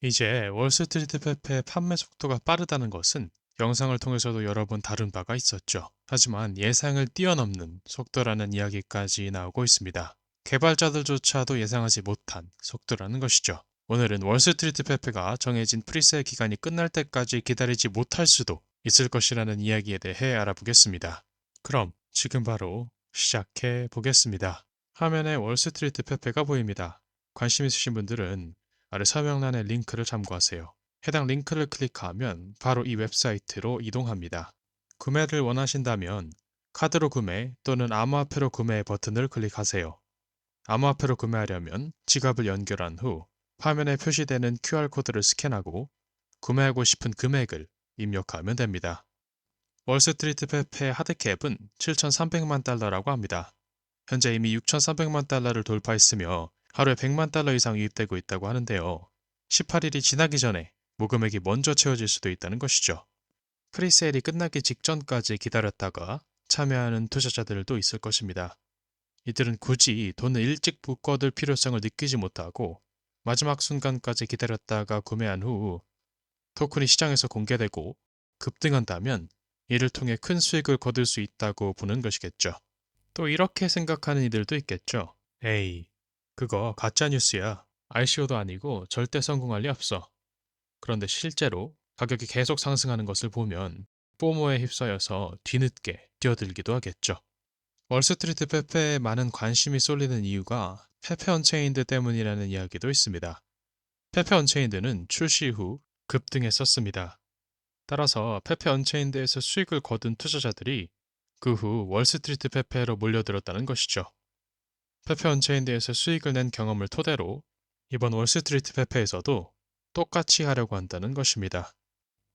이제 월스트리트 페페의 판매 속도가 빠르다는 것은 영상을 통해서도 여러 번 다룬 바가 있었죠. 하지만 예상을 뛰어넘는 속도라는 이야기까지 나오고 있습니다. 개발자들조차도 예상하지 못한 속도라는 것이죠. 오늘은 월스트리트 페페가 정해진 프리세일 기간이 끝날 때까지 기다리지 못할 수도 있을 것이라는 이야기에 대해 알아보겠습니다. 그럼 지금 바로 시작해 보겠습니다. 화면에 월스트리트 페페가 보입니다. 관심 있으신 분들은 아래 설명란의 링크를 참고하세요. 해당 링크를 클릭하면 바로 이 웹사이트로 이동합니다. 구매를 원하신다면 카드로 구매 또는 암호화폐로 구매 버튼을 클릭하세요. 암호화폐로 구매하려면 지갑을 연결한 후 화면에 표시되는 QR코드를 스캔하고 구매하고 싶은 금액을 입력하면 됩니다. 월스트리트 페페의 하드캡은 7,300만 달러라고 합니다. 현재 이미 6,300만 달러를 돌파했으며 하루에 100만 달러 이상 유입되고 있다고 하는데요. 18일이 지나기 전에 모금액이 먼저 채워질 수도 있다는 것이죠. 프리세일이 끝나기 직전까지 기다렸다가 참여하는 투자자들도 있을 것입니다. 이들은 굳이 돈을 일찍 묶어둘 필요성을 느끼지 못하고 마지막 순간까지 기다렸다가 구매한 후 토큰이 시장에서 공개되고 급등한다면 이를 통해 큰 수익을 거둘 수 있다고 보는 것이겠죠. 또 이렇게 생각하는 이들도 있겠죠. 에이, 그거 가짜뉴스야. ICO도 아니고 절대 성공할 리 없어. 그런데 실제로 가격이 계속 상승하는 것을 보면 포모에 휩싸여서 뒤늦게 뛰어들기도 하겠죠. 월스트리트 페페에 많은 관심이 쏠리는 이유가 페페 언체인드 때문이라는 이야기도 있습니다. 페페 언체인드는 출시 후 급등했었습니다. 따라서 페페 언체인드에서 수익을 거둔 투자자들이 그 후 월스트리트 페페로 몰려들었다는 것이죠. 페페 언체인드에서 수익을 낸 경험을 토대로 이번 월스트리트 페페에서도 똑같이 하려고 한다는 것입니다.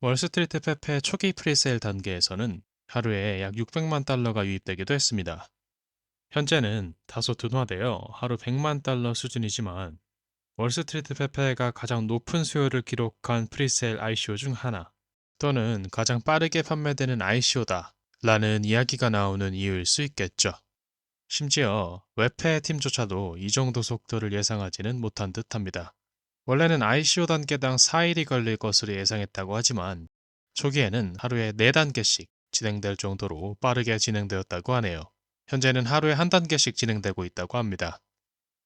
월스트리트 페페 초기 프리세일 단계에서는 하루에 약 600만 달러가 유입되기도 했습니다. 현재는 다소 둔화되어 하루 100만 달러 수준이지만 월스트리트 페페가 가장 높은 수요를 기록한 프리세일 ICO 중 하나 또는 가장 빠르게 판매되는 ICO다 라는 이야기가 나오는 이유일 수 있겠죠. 심지어 웹페 팀조차도 이 정도 속도를 예상하지는 못한 듯합니다. 원래는 ICO 단계당 4일이 걸릴 것으로 예상했다고 하지만 초기에는 하루에 4단계씩 진행될 정도로 빠르게 진행되었다고 하네요. 현재는 하루에 한 단계씩 진행되고 있다고 합니다.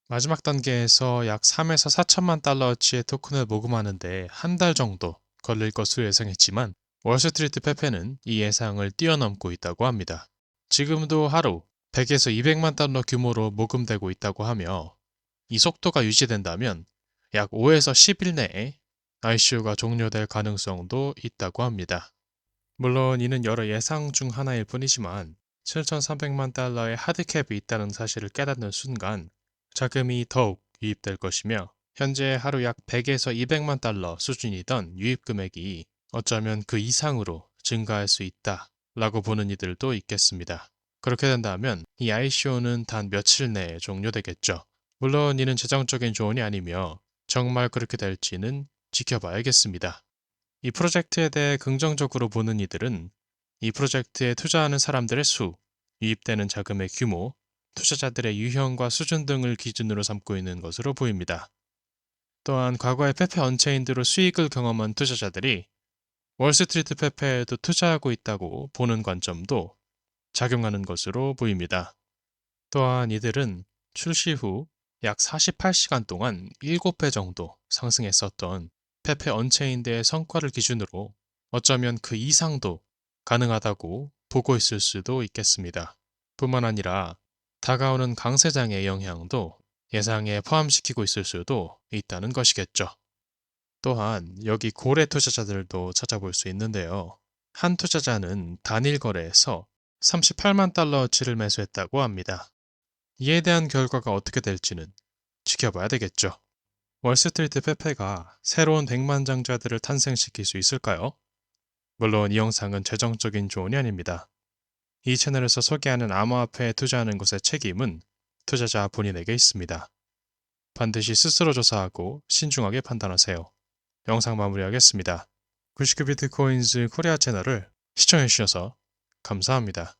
마지막 단계에서 약 3에서 4천만 달러어치의 토큰을 모금하는데 한 달 정도 걸릴 것으로 예상했지만 월스트리트 페페는 이 예상을 뛰어넘고 있다고 합니다. 지금도 하루 100에서 200만 달러 규모로 모금되고 있다고 하며 이 속도가 유지된다면 약 5에서 10일 내에 ICO가 종료될 가능성도 있다고 합니다. 물론 이는 여러 예상 중 하나일 뿐이지만 7,300만 달러의 하드캡이 있다는 사실을 깨닫는 순간 자금이 더욱 유입될 것이며 현재 하루 약 100에서 200만 달러 수준이던 유입 금액이 어쩌면 그 이상으로 증가할 수 있다 라고 보는 이들도 있겠습니다. 그렇게 된다면 이 ICO는 단 며칠 내에 종료되겠죠. 물론 이는 재정적인 조언이 아니며 정말 그렇게 될지는 지켜봐야겠습니다. 이 프로젝트에 대해 긍정적으로 보는 이들은 이 프로젝트에 투자하는 사람들의 수, 유입되는 자금의 규모, 투자자들의 유형과 수준 등을 기준으로 삼고 있는 것으로 보입니다. 또한 과거에 페페 언체인드로 수익을 경험한 투자자들이 월스트리트 페페에도 투자하고 있다고 보는 관점도 작용하는 것으로 보입니다. 또한 이들은 출시 후 약 48시간 동안 7배 정도 상승했었던 페페 언체인드의 성과를 기준으로 어쩌면 그 이상도 가능하다고 보고 있을 수도 있겠습니다. 뿐만 아니라 다가오는 강세장의 영향도 예상에 포함시키고 있을 수도 있다는 것이겠죠. 또한 여기 고래 투자자들도 찾아볼 수 있는데요. 한 투자자는 단일 거래에서 38만 달러어치를 매수했다고 합니다. 이에 대한 결과가 어떻게 될지는 지켜봐야 되겠죠. 월스트리트 페페가 새로운 백만장자들을 탄생시킬 수 있을까요? 물론 이 영상은 재정적인 조언이 아닙니다. 이 채널에서 소개하는 암호화폐에 투자하는 것의 책임은 투자자 본인에게 있습니다. 반드시 스스로 조사하고 신중하게 판단하세요. 영상 마무리하겠습니다. 99비트코인즈 코리아 채널을 시청해주셔서 감사합니다.